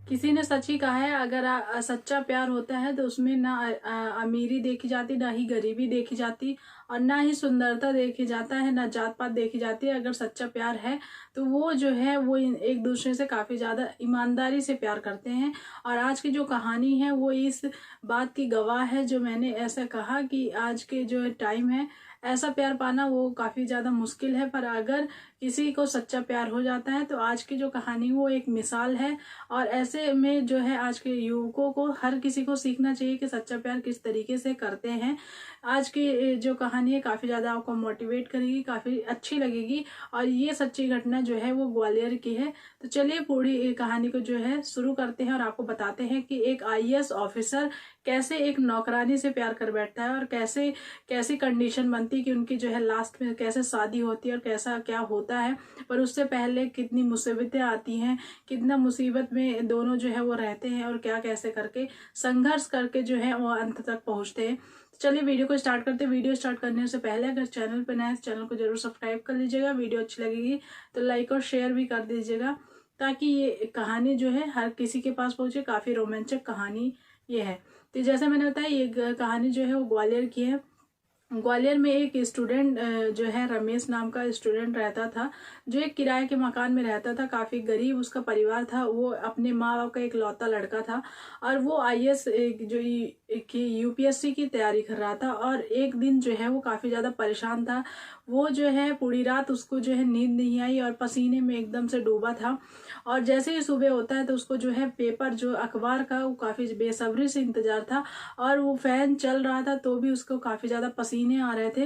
किसी ने सच ही कहा है, अगर सच्चा प्यार होता है तो उसमें ना अमीरी देखी जाती, ना ही गरीबी देखी जाती, और ना ही सुंदरता देखी जाता है, ना जात पात देखी जाती है। अगर सच्चा प्यार है तो वो जो है वो एक दूसरे से काफ़ी ज़्यादा ईमानदारी से प्यार करते हैं। और आज की जो कहानी है वो इस बात की गवाह है, जो मैंने ऐसा कहा कि आज के जो टाइम है ऐसा प्यार पाना वो काफ़ी ज़्यादा मुश्किल है। पर अगर किसी को सच्चा प्यार हो जाता है तो आज की जो कहानी वो एक मिसाल है। और ऐसे में जो है आज के युवकों को, हर किसी को सीखना चाहिए कि सच्चा प्यार किस तरीके से करते हैं। आज की जो कहानी है काफ़ी ज़्यादा आपको मोटिवेट करेगी, काफ़ी अच्छी लगेगी। और ये सच्ची घटना जो है वो ग्वालियर की है। तो चलिए पूरी कहानी को जो है शुरू करते हैं और आपको बताते हैं कि एक आईएएस ऑफिसर कैसे एक नौकरानी से प्यार कर बैठता है, और कैसे कैसी कंडीशन बनती है कि उनकी जो है लास्ट में कैसे शादी होती है और कैसा क्या होता है। पर उससे पहले कितनी मुसीबतें आती हैं, कितना मुसीबत में दोनों जो है वो रहते हैं, और क्या कैसे करके संघर्ष करके जो है वो अंत तक पहुंचते हैं। चलिए वीडियो को स्टार्ट करते हैं। वीडियो स्टार्ट करने से पहले अगर चैनल पर नए हैं चैनल को जरूर सब्सक्राइब कर लीजिएगा। वीडियो अच्छी लगेगी तो लाइक और शेयर भी कर दीजिएगा, ताकि ये कहानी जो है हर किसी के पास पहुंचे। काफ़ी रोमांचक कहानी ये है। तो जैसे मैंने बताया, ये कहानी जो है वो ग्वालियर की है। ग्वालियर में एक स्टूडेंट जो है रमेश नाम का स्टूडेंट रहता था, जो एक किराए के मकान में रहता था। काफ़ी गरीब उसका परिवार था। वो अपने माँ बाप का एक लौता लड़का था, और वो आईएएस जो की यूपीएससी की तैयारी कर रहा था। और एक दिन जो है वो काफ़ी ज़्यादा परेशान था। वो जो है पूरी रात उसको जो है नींद नहीं आई, और पसीने में एकदम से डूबा था। और जैसे ही सुबह होता है तो उसको जो है पेपर, जो अखबार का, वो काफ़ी बेसब्री से इंतजार था। और वो फैन चल रहा था तो भी उसको काफ़ी ज़्यादा पसीने आ रहे थे।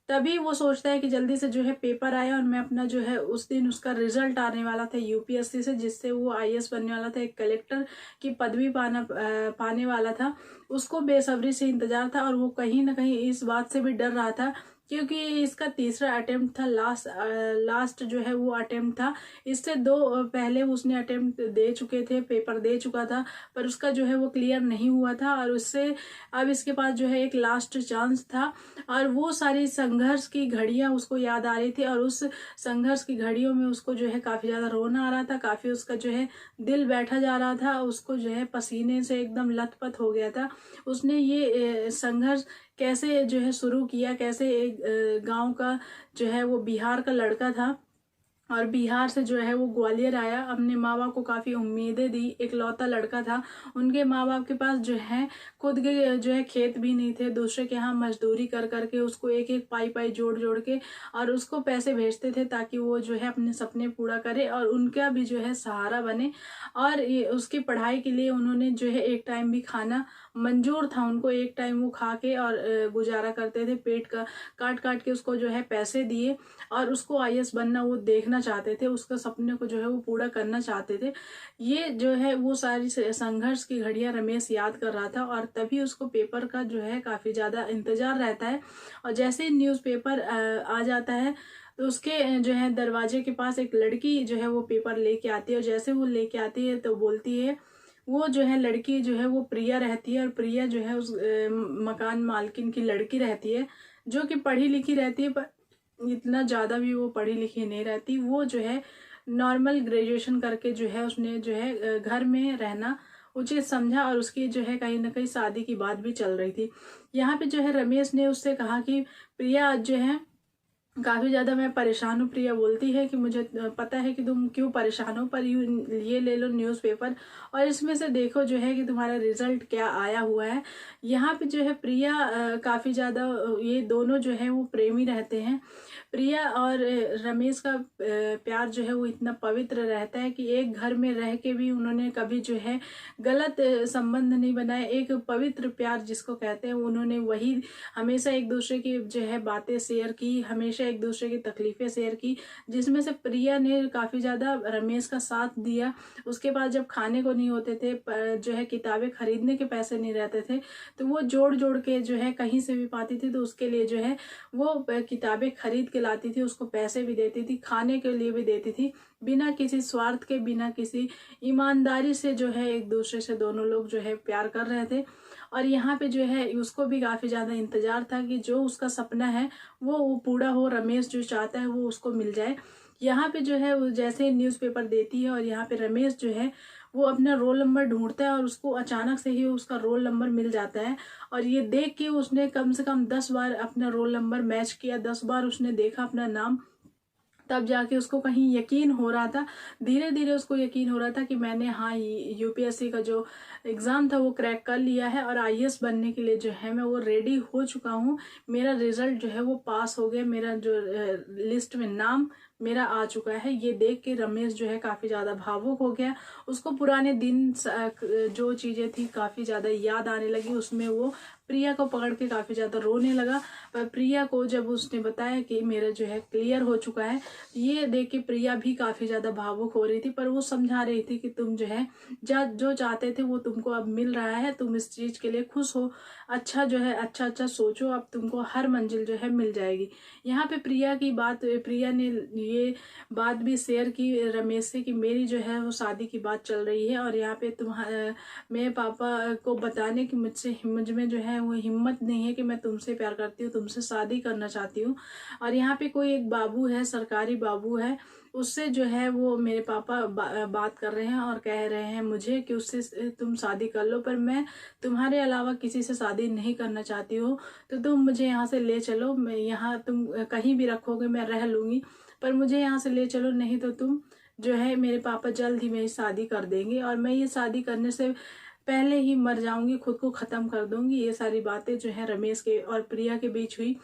तभी वो सोचता है कि जल्दी से जो है पेपर आया, और मैं अपना जो है, उस दिन उसका रिजल्ट आने वाला था यूपीएससी से, जिससे वो आईएएस बनने वाला था, एक कलेक्टर की पदवी पाने वाला था। उसको बेसब्री से इंतजार था, और वो कहीं ना कहीं इस बात से भी डर रहा था, क्योंकि इसका तीसरा अटेम्प्ट था, लास्ट जो है वो अटेम्प्ट था। इससे दो पहले उसने अटेम्प्ट दे चुके थे, पेपर दे चुका था, पर उसका जो है वो क्लियर नहीं हुआ था। और उससे अब इसके पास जो है एक लास्ट चांस था। और वो सारी संघर्ष की घड़ियां उसको याद आ रही थी, और उस संघर्ष की घड़ियों में उसको जो है काफ़ी ज़्यादा रोना आ रहा था। काफ़ी उसका जो है दिल बैठा जा रहा था, उसको जो है पसीने से एकदम लथपथ हो गया था। उसने ये संघर्ष कैसे जो है शुरू किया, कैसे एक गांव का जो है वो बिहार का लड़का था, और बिहार से जो है वो ग्वालियर आया। अपने माँ बाप को काफ़ी उम्मीदें दी। एक लौता लड़का था, उनके माँ बाप के पास जो है खुद के जो है खेत भी नहीं थे। दूसरे के यहाँ मजदूरी कर करके उसको एक एक पाई पाई जोड़ जोड़ के और उसको पैसे भेजते थे, ताकि वो जो है अपने सपने पूरा करे और उनका भी जो है सहारा बने। और उसकी पढ़ाई के लिए उन्होंने जो है एक टाइम भी खाना मंजूर था उनको, एक टाइम वो खा के और गुजारा करते थे। पेट का काट काट के उसको जो है पैसे दिए, और उसको आईएएस बनना वो देखना चाहते थे, उसका सपने को जो है वो पूरा करना चाहते थे। ये जो है वो सारी संघर्ष की घड़ियां रमेश याद कर रहा था, और तभी उसको पेपर का जो है काफी ज्यादा इंतजार रहता है। और जैसे ही न्यूज़पेपर आ जाता है तो उसके जो है दरवाजे के पास एक लड़की जो है वो पेपर लेके आती है। और जैसे वो लेके आती है तो बोलती है, वो जो है लड़की जो है वो प्रिया रहती है। और प्रिया जो है उस मकान मालकिन की लड़की रहती है, जो कि पढ़ी लिखी रहती है, पर इतना ज़्यादा भी वो पढ़ी लिखी नहीं रहती। वो जो है नॉर्मल ग्रेजुएशन करके जो है उसने जो है घर में रहना उचित समझा, और उसकी जो है कहीं ना कहीं शादी की बात भी चल रही थी। यहाँ पे जो है रमेश ने उससे कहा कि प्रिया, आज जो है काफ़ी ज़्यादा मैं परेशान हूँ। प्रिया बोलती है कि मुझे पता है कि तुम क्यों परेशान हो, पर ये ले लो न्यूज़पेपर, और इसमें से देखो जो है कि तुम्हारा रिजल्ट क्या आया हुआ है। यहाँ पे जो है प्रिया काफ़ी ज़्यादा, ये दोनों जो है वो प्रेमी रहते हैं। प्रिया और रमेश का प्यार जो है वो इतना पवित्र रहता है कि एक घर में रह के भी उन्होंने कभी जो है गलत संबंध नहीं बनाए। एक पवित्र प्यार जिसको कहते हैं, उन्होंने वही हमेशा एक दूसरे की जो है बातें शेयर की, हमेशा एक दूसरे की तकलीफें शेयर की, जिसमें से प्रिया ने काफ़ी ज़्यादा रमेश का साथ दिया। उसके पास जब खाने को नहीं होते थे, जो है किताबें खरीदने के पैसे नहीं रहते थे, तो वो जोड़ जोड़ के जो है कहीं से भी पाती थी तो उसके लिए जो है वो किताबें खरीद के लाती थी, उसको पैसे भी देती थी, खाने के लिए भी देती थी, बिना किसी स्वार्थ के, बिना किसी ईमानदारी से जो है एक दूसरे से दोनों लोग जो है प्यार कर रहे थे। और यहाँ पे जो है उसको भी काफ़ी ज़्यादा इंतजार था कि जो उसका सपना है वो पूरा हो, रमेश जो चाहता है वो उसको मिल जाए। यहाँ पे जो है वो जैसे न्यूज़पेपर देती है, और यहाँ पे रमेश जो है वो अपना रोल नंबर ढूंढता है और उसको अचानक से ही उसका रोल नंबर मिल जाता है। और ये देख के उसने कम से कम 10 बार अपना रोल नंबर मैच किया, 10 बार उसने देखा अपना नाम, तब जाके उसको कहीं यकीन हो रहा था, धीरे धीरे उसको यकीन हो रहा था कि मैंने हाँ यूपीएससी का जो एग्ज़ाम था वो क्रैक कर लिया है और आईएएस बनने के लिए जो है मैं वो रेडी हो चुका हूँ। मेरा रिजल्ट जो है वो पास हो गया, मेरा जो लिस्ट में नाम मेरा आ चुका है। ये देख के रमेश जो है काफ़ी ज़्यादा भावुक हो गया। उसको पुराने दिन जो चीज़ें थी काफ़ी ज़्यादा याद आने लगी। उसमें वो प्रिया को पकड़ के काफ़ी ज़्यादा रोने लगा। पर प्रिया को जब उसने बताया कि मेरा जो है क्लियर हो चुका है, ये देख के प्रिया भी काफ़ी ज़्यादा भावुक हो रही थी। पर वो समझा रही थी कि तुम जो है जो चाहते थे वो तुमको अब मिल रहा है, तुम इस चीज़ के लिए खुश हो, अच्छा जो है अच्छा अच्छा सोचो, अब तुमको हर मंजिल जो है मिल जाएगी। यहाँ पे प्रिया ने ये बात भी शेयर की रमेश से कि मेरी जो है वो शादी की बात चल रही है और यहाँ पे मेरे पापा को बताने की मुझ में जो है वो हिम्मत नहीं है कि मैं तुमसे प्यार करती हूँ, तुमसे शादी करना चाहती हूँ। और यहाँ पे कोई एक बाबू है, सरकारी बाबू है, उससे जो है वो मेरे पापा बात कर रहे हैं और कह रहे हैं मुझे कि उससे तुम शादी कर लो, पर मैं तुम्हारे अलावा किसी से शादी नहीं करना चाहती हूँ, तो तुम मुझे यहाँ से ले चलो। मैं यहाँ तुम कहीं भी रखोगे मैं रह लूँगी, पर मुझे यहाँ से ले चलो, नहीं तो तुम जो है मेरे पापा जल्द ही मेरी शादी कर देंगे और मैं ये शादी करने से पहले ही मर जाऊंगी, खुद को ख़त्म कर दूंगी। ये सारी बातें जो है रमेश के और प्रिया के बीच हुई।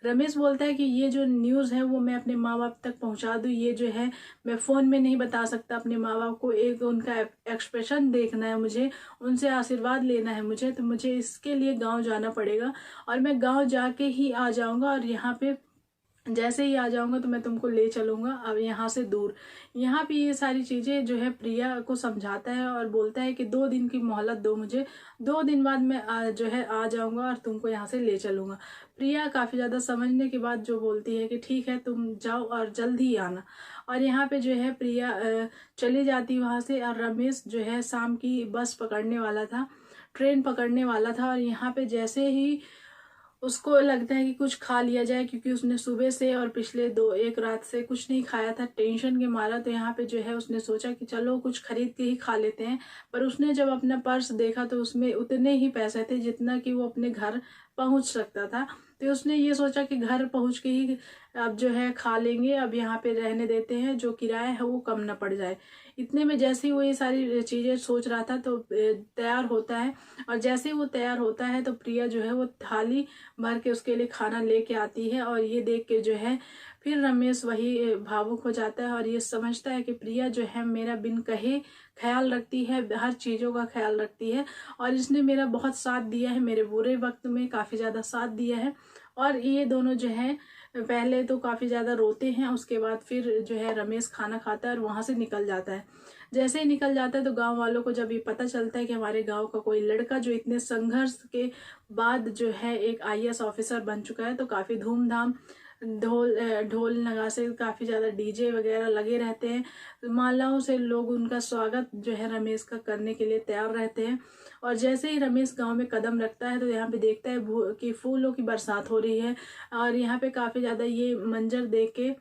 रमेश बोलता है कि ये जो न्यूज़ है वो मैं अपने माँ बाप तक पहुँचा दूँ, ये जो है मैं फ़ोन में नहीं बता सकता अपने माँ बाप को, एक उनका एक्सप्रेशन देखना है मुझे, उनसे आशीर्वाद लेना है मुझे, तो मुझे इसके लिए गाँव जाना पड़ेगा और मैं गाँव जाके ही आ जाऊँगा और यहाँ पे जैसे ही आ जाऊंगा तो मैं तुमको ले चलूंगा अब यहाँ से दूर। यहाँ पे ये सारी चीजें जो है प्रिया को समझाता है और बोलता है कि 2 दिन की मोहलत दो मुझे, 2 दिन बाद मैं जो है आ जाऊंगा और तुमको यहाँ से ले चलूंगा। प्रिया काफी ज्यादा समझने के बाद जो बोलती है कि ठीक है तुम जाओ और जल्द ही आना। और यहाँ पे जो है प्रिया चली जाती वहां से और रमेश जो है शाम की बस पकड़ने वाला था, ट्रेन पकड़ने वाला था। और यहाँ पे जैसे ही उसको लगता है कि कुछ खा लिया जाए, क्योंकि उसने सुबह से और पिछले एक रात से कुछ नहीं खाया था टेंशन के मारा, तो यहाँ पे जो है उसने सोचा कि चलो कुछ खरीद के ही खा लेते हैं। पर उसने जब अपना पर्स देखा तो उसमें उतने ही पैसे थे जितना कि वो अपने घर पहुंच सकता था। तो उसने ये सोचा कि घर पहुंच के ही अब जो है खा लेंगे, अब यहाँ पे रहने देते हैं, जो किराया है वो कम ना पड़ जाए। इतने में जैसे ही वो ये सारी चीजें सोच रहा था तो तैयार होता है। और जैसे ही वो तैयार होता है तो प्रिया जो है वो थाली भर के उसके लिए खाना लेके आती है। और ये देख के जो है फिर रमेश वही भावुक हो जाता है और ये समझता है कि प्रिया जो है मेरा बिन कहे ख्याल रखती है, हर चीज़ों का ख्याल रखती है और इसने मेरा बहुत साथ दिया है, मेरे बुरे वक्त में काफ़ी ज़्यादा साथ दिया है। और ये दोनों जो है पहले तो काफ़ी ज़्यादा रोते हैं, उसके बाद फिर जो है रमेश खाना खाता है और वहाँ से निकल जाता है। जैसे ही निकल जाता है तो गांव वालों को जब ये पता चलता है कि हमारे गांव का कोई लड़का जो इतने संघर्ष के बाद जो है एक आईएएस ऑफिसर बन चुका है, तो काफ़ी धूमधाम ढोल नगासे, काफ़ी ज़्यादा डीजे वगैरह लगे रहते हैं। मालाओं से लोग उनका स्वागत जो है रमेश का करने के लिए तैयार रहते हैं। और जैसे ही रमेश गांव में कदम रखता है तो यहाँ पे देखता है कि फूलों की बरसात हो रही है। और यहाँ पे काफ़ी ज़्यादा ये मंजर देख के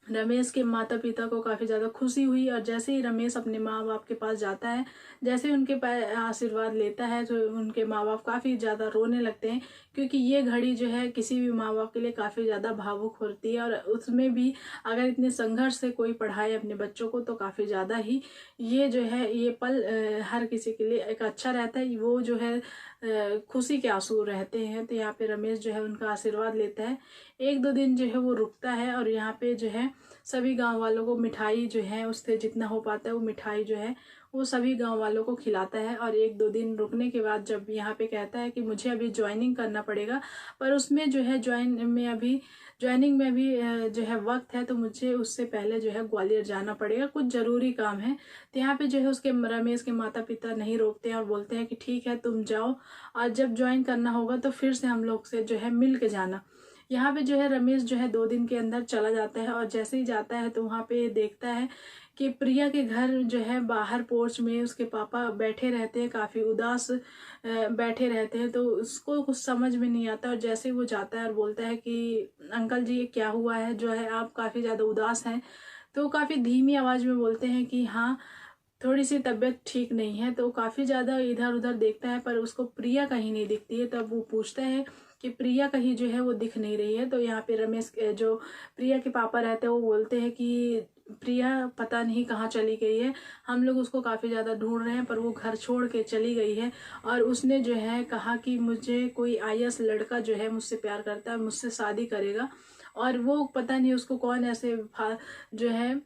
रमेश के माता पिता को काफ़ी ज़्यादा खुशी हुई। और जैसे ही रमेश अपने माँ बाप के पास जाता है, जैसे ही उनके आशीर्वाद लेता है, तो उनके माँ बाप काफ़ी ज़्यादा रोने लगते हैं, क्योंकि ये घड़ी जो है किसी भी माँ बाप के लिए काफ़ी ज़्यादा भावुक होती है। और उसमें भी अगर इतने संघर्ष से कोई पढ़ाए अपने बच्चों को तो काफ़ी ज़्यादा ही ये जो है ये पल हर किसी के लिए एक अच्छा रहता है, वो जो है खुशी के आंसू रहते हैं। तो यहाँ पे रमेश जो है उनका आशीर्वाद लेता है, 1-2 दिन जो है वो रुकता है और यहाँ पे जो है सभी गांव वालों को मिठाई जो है उससे जितना हो पाता है वो मिठाई जो है वो सभी गांव वालों को खिलाता है। और 1-2 दिन रुकने के बाद जब यहाँ पे कहता है कि मुझे अभी ज्वाइनिंग करना पड़ेगा, पर उसमें जो है ज्वाइनिंग में अभी जो है वक्त है, तो मुझे उससे पहले जो है ग्वालियर जाना पड़ेगा, कुछ ज़रूरी काम है। तो यहाँ पे जो है उसके रमेश के माता पिता नहीं रोकते हैं और बोलते हैं कि ठीक है तुम जाओ, और जब ज्वाइन करना होगा तो फिर से हम लोग से जो है मिल के जाना। यहाँ पे जो है रमेश जो है 2 दिन के अंदर चला जाता है और जैसे ही जाता है तो वहाँ पे देखता है कि प्रिया के घर जो है बाहर पोर्च में उसके पापा बैठे रहते हैं, काफ़ी उदास बैठे रहते हैं। तो उसको कुछ समझ में नहीं आता और जैसे ही वो जाता है और बोलता है कि अंकल जी ये क्या हुआ है, जो है आप काफ़ी ज़्यादा उदास हैं, तो काफ़ी धीमी आवाज़ में बोलते हैं कि हाँ थोड़ी सी तबीयत ठीक नहीं है, तो काफ़ी ज़्यादा इधर उधर देखता है पर उसको प्रिया कहीं नहीं दिखती है। तब वो पूछता है कि प्रिया कहीं जो है वो दिख नहीं रही है। तो यहाँ पे रमेश जो प्रिया के पापा रहते हैं वो बोलते हैं कि प्रिया पता नहीं कहाँ चली गई है, हम लोग उसको काफ़ी ज़्यादा ढूंढ रहे हैं पर वो घर छोड़ के चली गई है। और उसने जो है कहा कि मुझे कोई आईएएस लड़का जो है मुझसे प्यार करता है, मुझसे शादी करेगा। और वो पता नहीं उसको कौन ऐसे जो है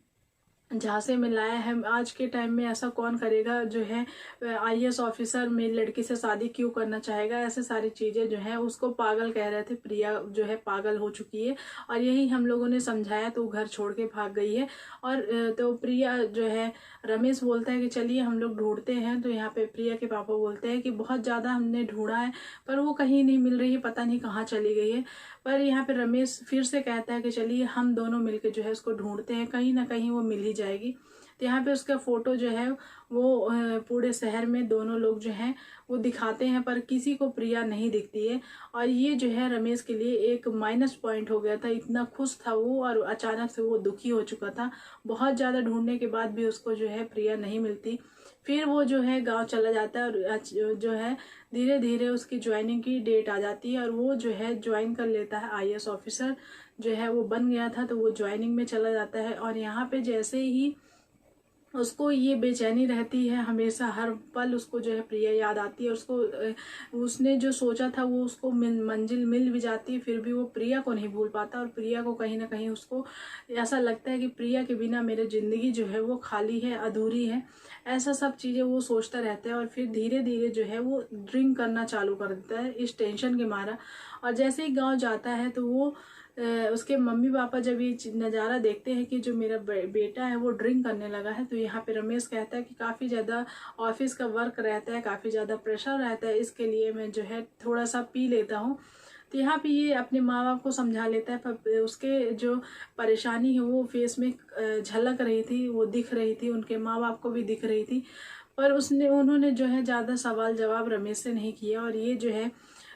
झांसे में लाया है। आज के टाइम में ऐसा कौन करेगा जो है आईएएस ऑफिसर में लड़की से शादी क्यों करना चाहेगा। ऐसे सारी चीज़ें जो है उसको पागल कह रहे थे, प्रिया जो है पागल हो चुकी है। और यही हम लोगों ने समझाया तो घर छोड़ के भाग गई है। और तो प्रिया जो है, रमेश बोलता है कि चलिए हम लोग ढूंढते हैं। तो यहाँ पे प्रिया के पापा बोलते हैं कि बहुत ज़्यादा हमने ढूंढा है पर वो कहीं नहीं मिल रही है, पता नहीं कहाँ चली गई है। पर यहाँ पे रमेश फिर से कहता है कि चलिए हम दोनों मिलकर जो है उसको ढूंढते हैं, कहीं ना कहीं वो मिल ही जाएगी। तो यहाँ पे उसका फोटो जो है वो पूरे शहर में दोनों लोग जो हैं वो दिखाते हैं पर किसी को प्रिया नहीं दिखती है। और ये जो है रमेश के लिए एक माइनस पॉइंट हो गया था। इतना खुश था वो और अचानक से वो दुखी हो चुका था। बहुत ज़्यादा ढूंढने के बाद भी उसको जो है प्रिया नहीं मिलती। फिर वो जो है गांव चला जाता है और जो है धीरे धीरे उसकी ज्वाइनिंग की डेट आ जाती है और वो जो है ज्वाइन कर लेता है। आईएएस ऑफिसर जो है वो बन गया था तो वो ज्वाइनिंग में चला जाता है। और यहाँ पे जैसे ही उसको ये बेचैनी रहती है, हमेशा हर पल उसको जो है प्रिया याद आती है। उसको उसने जो सोचा था वो उसको मंजिल मिल भी जाती है, फिर भी वो प्रिया को नहीं भूल पाता। और प्रिया को कहीं ना कहीं उसको ऐसा लगता है कि प्रिया के बिना मेरी ज़िंदगी जो है वो खाली है, अधूरी है। ऐसा सब चीज़ें वो सोचता रहता है। और फिर धीरे धीरे जो है वो ड्रिंक करना चालू कर देता है इस टेंशन के मारा। और जैसे ही गाँव जाता है तो वो उसके मम्मी पापा जब ये नज़ारा देखते हैं कि जो मेरा बेटा है वो ड्रिंक करने लगा है, तो यहाँ पे रमेश कहता है कि काफ़ी ज़्यादा ऑफिस का वर्क रहता है, काफ़ी ज़्यादा प्रेशर रहता है, इसके लिए मैं जो है थोड़ा सा पी लेता हूँ। तो यहाँ पे ये अपने माँ बाप को समझा लेता है पर उसके जो परेशानी है वो फेस में झलक रही थी, वो दिख रही थी, उनके माँ बाप को भी दिख रही थी। पर उन्होंने जो है ज़्यादा सवाल जवाब रमेश से नहीं किया। और ये जो है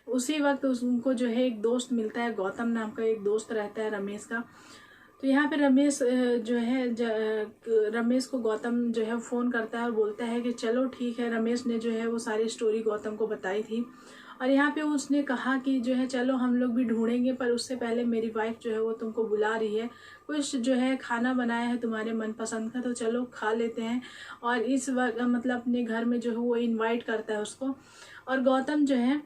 उसी वक्त उनको जो है एक दोस्त मिलता है, गौतम नाम का एक दोस्त रहता है रमेश का। तो यहाँ पे रमेश जो है रमेश को गौतम जो है फ़ोन करता है और बोलता है कि चलो ठीक है। रमेश ने जो है वो सारी स्टोरी गौतम को बताई थी। और यहाँ पे उसने कहा कि जो है चलो हम लोग भी ढूंढेंगे पर उससे पहले मेरी वाइफ जो है वो तुमको बुला रही है, कुछ जो है खाना बनाया है तुम्हारे मनपसंद का, तो चलो खा लेते हैं। और इस वक्त मतलब अपने घर में जो है वो इन्वाइट करता है उसको। और गौतम जो है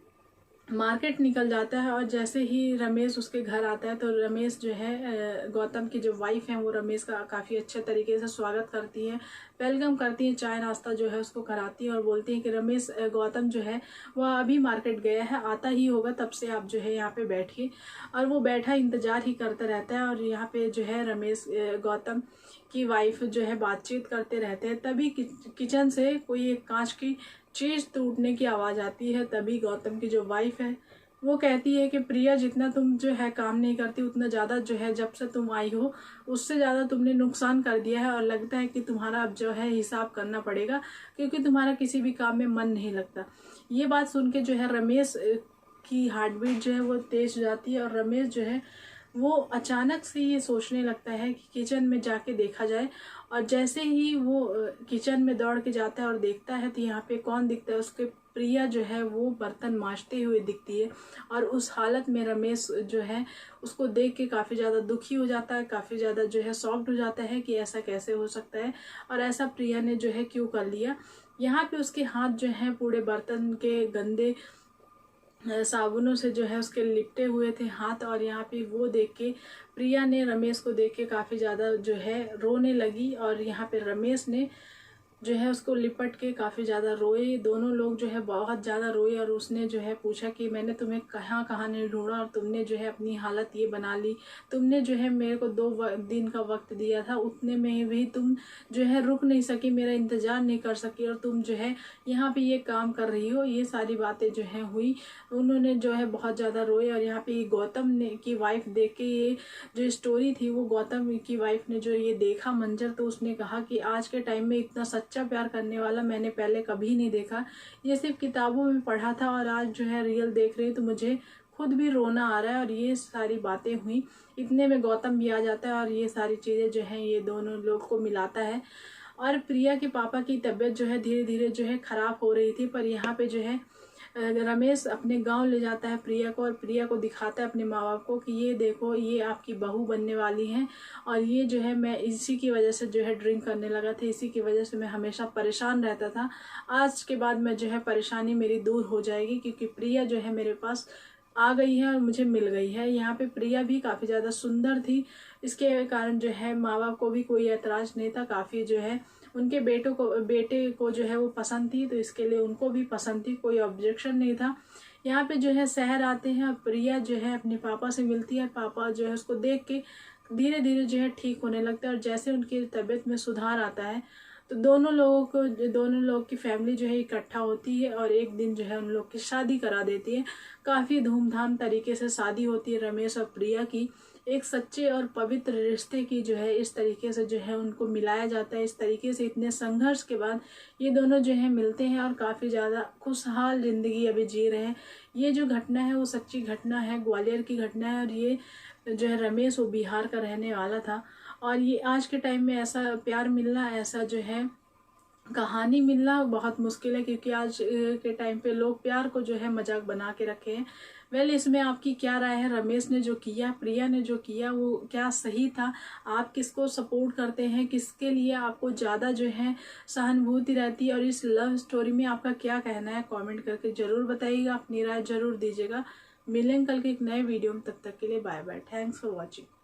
मार्केट निकल जाता है। और जैसे ही रमेश उसके घर आता है तो रमेश जो है गौतम की जो वाइफ है वो रमेश का काफ़ी अच्छे तरीके से स्वागत करती है, वेलकम करती है, चाय नाश्ता जो है उसको कराती है और बोलती है कि रमेश गौतम जो है वह अभी मार्केट गया है, आता ही होगा, तब से आप जो है यहाँ पे बैठिए। और वो बैठा इंतजार ही करता रहता है। और यहाँ पे जो है रमेश गौतम की वाइफ जो है बातचीत करते रहते हैं। तभी किचन से कोई एक कांच की चीज टूटने की आवाज आती है। तभी गौतम की जो वाइफ है वो कहती है कि प्रिया जितना तुम जो है काम नहीं करती उतना ज़्यादा जो है जब से तुम आई हो उससे ज़्यादा तुमने नुकसान कर दिया है। और लगता है कि तुम्हारा अब जो है हिसाब करना पड़ेगा क्योंकि तुम्हारा किसी भी काम में मन नहीं लगता। ये बात सुन के जो है रमेश की हार्ट बीट जो है वो तेज हो जाती है। और रमेश जो है वो अचानक से ये सोचने लगता है कि किचन में जाके देखा जाए। और जैसे ही वो किचन में दौड़ के जाता है और देखता है तो यहाँ पे कौन दिखता है, उसके प्रिया जो है वो बर्तन मांजते हुए दिखती है। और उस हालत में रमेश जो है उसको देख के काफ़ी ज़्यादा दुखी हो जाता है, काफ़ी ज़्यादा जो है शॉक्ड हो जाता है कि ऐसा कैसे हो सकता है और ऐसा प्रिया ने जो है क्यों कर लिया। यहाँ पे उसके हाथ जो है पूरे बर्तन के गंदे साबुनों से जो है उसके लिपटे हुए थे हाथ। और यहाँ पे वो देख के प्रिया ने रमेश को देख के काफ़ी ज़्यादा जो है रोने लगी। और यहाँ पे रमेश ने जो है उसको लिपट के काफ़ी ज़्यादा रोए। दोनों लोग जो है बहुत ज़्यादा रोए। और उसने जो है पूछा कि मैंने तुम्हें कहाँ कहाँ नहीं ढूंढा और तुमने जो है अपनी हालत ये बना ली। तुमने जो है मेरे को 2 दिन का वक्त दिया था, उतने में भी तुम जो है रुक नहीं सकी, मेरा इंतज़ार नहीं कर सकी और तुम जो है यहाँ पे ये काम कर रही हो। ये सारी बातें जो है हुई। उन्होंने जो है बहुत ज़्यादा रोए। और यहाँ पे गौतम ने की वाइफ देख के ये जो स्टोरी थी वो गौतम की वाइफ ने जो ये देखा मंजर तो उसने कहा कि आज के टाइम में इतना सच्चा प्यार करने वाला मैंने पहले कभी नहीं देखा। ये सिर्फ किताबों में पढ़ा था और आज जो है रियल देख रही तो मुझे खुद भी रोना आ रहा है। और ये सारी बातें हुई। इतने में गौतम भी आ जाता है और ये सारी चीज़ें जो हैं ये दोनों लोग को मिलाता है। और प्रिया के पापा की तबीयत जो है धीरे धीरे जो है ख़राब हो रही थी। पर यहाँ पे जो है रमेश अपने गांव ले जाता है प्रिया को और प्रिया को दिखाता है अपने माँ बाप को कि ये देखो, ये आपकी बहू बनने वाली हैं और ये जो है मैं इसी की वजह से जो है ड्रिंक करने लगा था, इसी की वजह से मैं हमेशा परेशान रहता था। आज के बाद मैं जो है परेशानी मेरी दूर हो जाएगी क्योंकि प्रिया जो है मेरे पास आ गई है और मुझे मिल गई है। यहाँ पे प्रिया भी काफ़ी ज़्यादा सुंदर थी, इसके कारण जो है माँ बाप को भी कोई ऐतराज़ नहीं था। काफ़ी जो है उनके बेटे को जो है वो पसंद थी, तो इसके लिए उनको भी पसंद थी, कोई ऑब्जेक्शन नहीं था। यहाँ पे जो है शहर आते हैं और प्रिया जो है अपने पापा से मिलती है। पापा जो है उसको देख के धीरे धीरे जो है ठीक होने लगता है और जैसे उनकी तबीयत में सुधार आता है तो दोनों लोग की फैमिली जो है इकट्ठा होती है और एक दिन जो है उन लोग की शादी करा देती है। काफ़ी धूमधाम तरीके से शादी होती है रमेश और प्रिया की। एक सच्चे और पवित्र रिश्ते की जो है इस तरीके से जो है उनको मिलाया जाता है। इस तरीके से इतने संघर्ष के बाद ये दोनों जो है मिलते हैं और काफ़ी ज़्यादा खुशहाल ज़िंदगी अभी जी रहे हैं। ये जो घटना है वो सच्ची घटना है, ग्वालियर की घटना है और ये जो है रमेश वो बिहार का रहने वाला था। और ये आज के टाइम में ऐसा प्यार मिलना, ऐसा जो है कहानी मिलना बहुत मुश्किल है क्योंकि आज के टाइम पे लोग प्यार को जो है मजाक बना के रखे हैं। इसमें आपकी क्या राय है? रमेश ने जो किया, प्रिया ने जो किया, वो क्या सही था? आप किसको सपोर्ट करते हैं? किसके लिए आपको ज़्यादा जो है सहानुभूति रहती है और इस लव स्टोरी में आपका क्या कहना है? कमेंट करके ज़रूर बताइएगा, अपनी राय ज़रूर दीजिएगा। मिलेंगे कल के एक नए वीडियो में, तब तक के लिए bye bye. Thanks for watching.